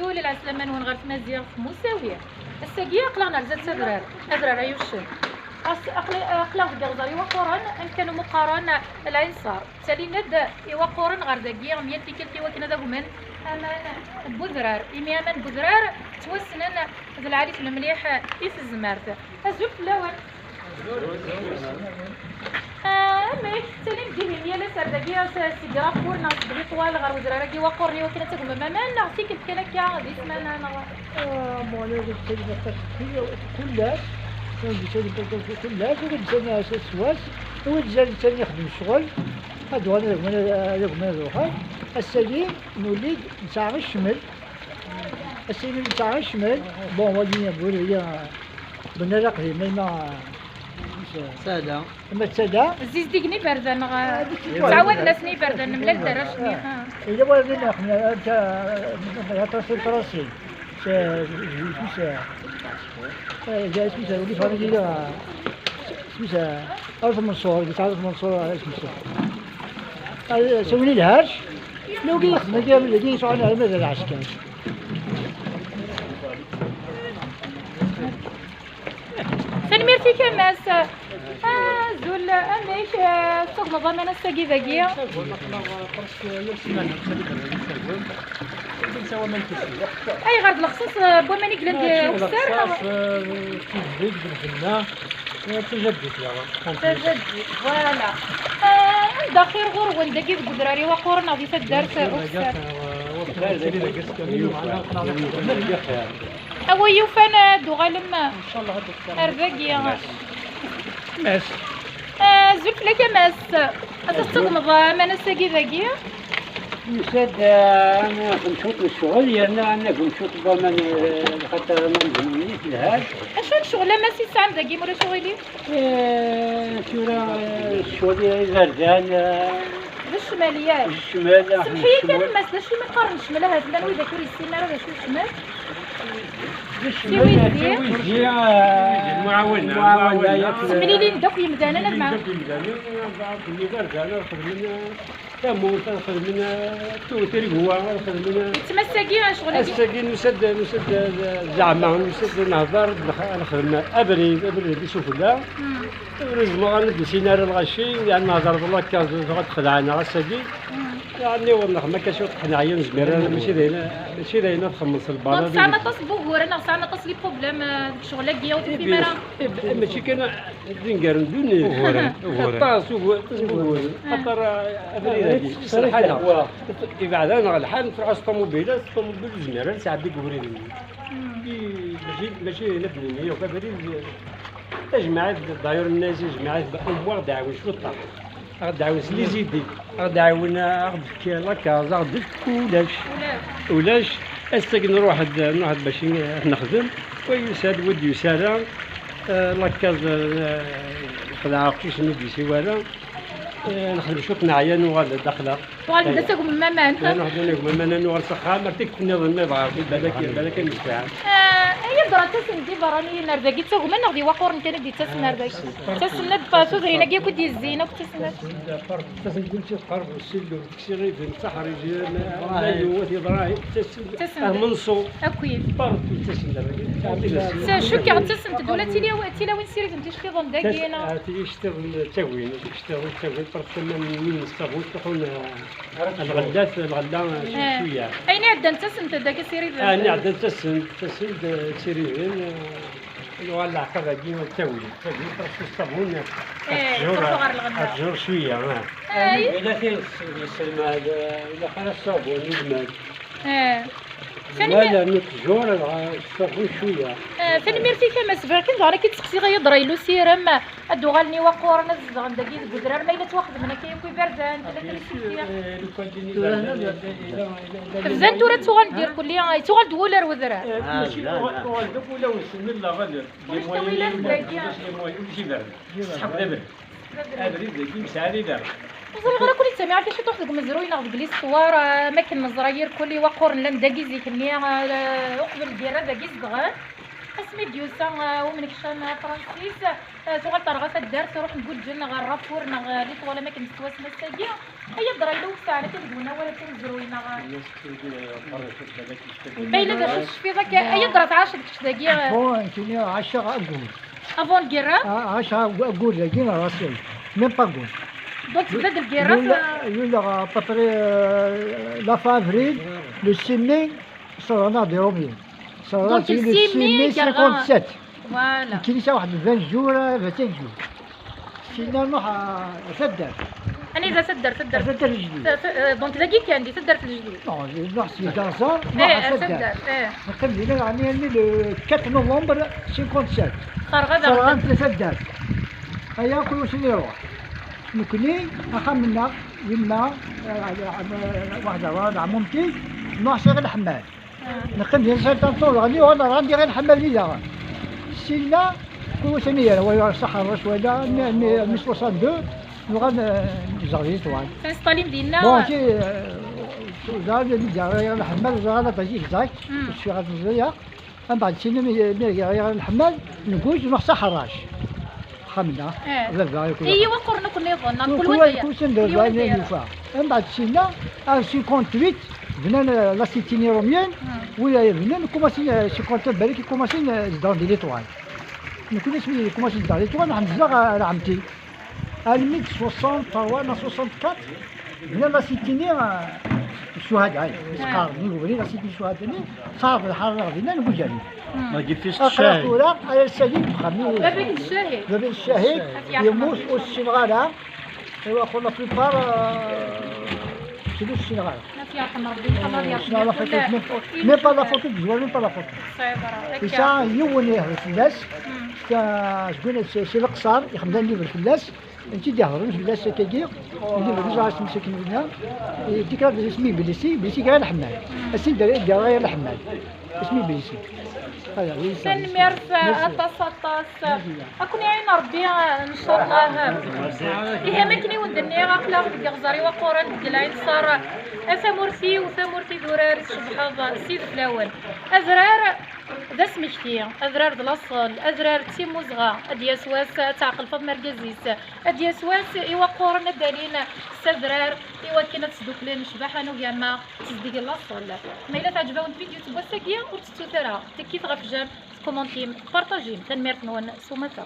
تولي العسلامة نون غير مزيان في مساوية الساقية قلا نرزات سبرار أبرار أيوشن أقلا في دغزار يوقورن أن كانوا مقارنة العين صار تالي ند يوقورن غير داقية ميال تيكلتي وكنا ذا من أمان بودرار إمي أمان بودرار توسنن ذا العريس المليح في الزمارت أزوف الأول ماشي تالي ندير ميال سرداقية سيقرا فورنا صدري طوال غير وزراراكي وقورني وكنا تقوم مامان نعطيك الكلام كاع غادي يسمعنا أنا بون كلش كلش ثاني سواس هو ثاني يخدم الشغل هادو انا نروح السليم نولي نتاع الشمل السليم نتاع الشمل بون ولينا نقول هي بنا رقي ما سادة ما تسدا زيز ديكني باردان تعود ناسني باردان ملا درشني إذا ولدنا إحنا يا تراسي جاي اسمه ولي فاني كذا اسمه أرض منصور بتعرف منصور اسمه سويني الهرش لو جي يخدم جي يسوون على ماذا العسكر سنمير في كماس زول أميش سوق نظام أنا استجي ذكية أي غرض الخصوص بوماني قلند أكثر تجدد فوالا داخل غور وندقي بقدراري وقورنا في الدرس أكثر أو يوفانا دوغالم إن شاء الله أربعة ماس زلف لك ماس أتستغمض ما نساقي ذاقي يساد أنا كنشوط الشغل يعني أنا كنشوط ضمان خاطر أنا مهمني في الهاد أشو الشغل ما سي سام ذاقي مرا شغلي شورا الشغل زردان بالشماليات الشمال سمحي كان ماس لا شي ما قارن الشمال هذا لا ويدا كوري السينار هذا شو الشمال ويزي معاونة سميني لي ندوك يمدانا انا معاه تموت ناخذ من التوتر هو ناخذ من تمساقي شغل الساقين نسد زعما نسد نهضر نخدم ابريد يشوف لا لازم غندي سيناريو الغشي يعني نهضر والله كان غتخدعنا الساقي يعني والله ما كنشوف حنا عيان زمير ماشي داينا نخلص البلد زعما تصبغ انا زعما تصلي بروبليم شغل كيا وفي مرا ماشي كان دينغار ندوني طاس تصبغ خاطر ابريد صراحه بعد انا الحال نروح الطوموبيلات زمير ساعات ديك وريد ماشي نبني وكبري تجمعات داير الناس جمعات بأمور دعوة شو الطاق غدعاون سلي زيدي غدعاون غدفك لاكاز غدفك ولاش استك نروح باش نخدم ويساد ودي يسارع لاكاز خدعا كيش ندي سوالا نخدم شوط نعيان وغادا داخله وغادا تاكم مامان نخدم لكم مامان وغنسخها مرتك النظام ما بالك مستعان هي درا تسندي براني نرداكي تاكم انا غادي وقور انت ندي تسنرداكي تسند باسو درينا كي كنتي الزينه كتسند تسند كنتي تقرب السلو تكسيري في الصحراء ايوا تضراي تسند منصو اكيد برك تسند شو كي غتسند دولا تيلا وين سيري فهمتي شي ظن داكي انا تيشتغل تاوين برك من الصابون تكون الغدات شويه اين عدا تسند داك سيري انا عدا تسند سيري ولا عقبه كيما تاوي برك الصابون تجور شويه الا كاين السلمى الا خرج الصابون يجمد لا نتجور الصابون شويه ثاني ميرتي كما سبق كنت انا كنتسقسي غير ضريلو سيرم ادو غالني وقور انا زغن داكي الكدرار ما الا توخذ منها كيكوي باردان بزاف تورا توغندير كليا توغل دولا وذرا ماشي والدك ولا بسم الله غادي سحب دابا ابريد ذاكي مسالي دابا غير كل سمع كي تروح ديك مزروين ناخذ بلي الصوار ما كان الزراير كل وقور لا نداكي زيك نيا وقبل ديرها داكي صغار اسمي ديوسا ومن كشان فرانسيس تغال طرغة الدار تروح نقول جنة غير رافور غير ليت ولا ما كنستواس مساجية هي الدرايلو ساعة تنقولنا ولا تنزروينا باينة دا شوف ذاك هي درات 10 دقيقة بون كيني 10 أقول افون كيرا 10 أقول لكن راسي ميم با أقول دونك تبدا الكيرا يولا بابري لا فافريل لو 6 مي صرانا دي روميين صرانا دونك لو 6 6 مي مي 57 فوالا كاين شي واحد 20 جور 25 جور سينا نروح أسدر انا اذا سدر أسدر الجديد دونك ذاكي كان دي سدر في الجديد نو نروح سي دازار نروح سدر أسدر ايه نقول لي يعني لو 4 نوفمبر 57 خرغة صراحة ثلاثة دار هيا كل واحد يروح نكني نخمنا يما واحدة واحدة عمومتي نروح غير الحمال نقم ديال سيرتان طول غادي وانا غادي غير الحمال لي داغا سينا كل واحد يروح صحراء شوية 62 نغاد نزغلي طوال كنسطالي مدينة بون كي زاد غير الحمال زاد تجيك زاك شي غاد نزيا من بعد سينا غير الحمال نقول نروح صحراش خمنا ايوا قرنا كنا يظن كل سنة نوفا من بعد سينا 58 بنا لا سيتيني روميان ولا بنا كوماسي 58 بالك كوماسي دون دي ليطوال نكون اسمي كوماسي دون ليطوال نحمزها على عمتي 1963 ولا 64 بنا لا سيتيني الشهداء سقار نقول لا سيتيني الشهداء صار الحراره بنا نقول ما جبتيش أقرأ الأوراق على السليم خميس بابك الشاهد بابك الشاهد يموت والسنغالة ايوا خونا في البار سلوك السنغالة في يرحم ربي الله السنغالة يرحم فاتت مي با لا فوتو بزوار مي با لا فوتو إسا يونيه الفلاس شكون سي القصار يخدم لي بالفلاس انت داهرون فلاس كيكي اللي بزاف عاش مساكن منها ديك راه اسمي بليسي كاع الحمال السيد دار غير الحمال اسمي بليسي تنميرت التصاطاس أكون يعين ربي إن شاء الله إيه ما كني ودني غافلة في غزاري وقران ديال صار ثمورتي وثمورتي دراري سبحان سيد فلاول أزرار ذا سمكتي أزرار دلاصل أزرار تيموزغا أديا سواس تعقل فض مركزيس أديا سواس إوا قران الدليل سزرار إوا كنا تصدوك لين شباح أنا ويا ما تصدق لاصل ما إلا تعجبون الفيديو تبوسكيا وتستوثرها تكيف غفجان كومونتيم بارطاجيم تنميرت نون سومتا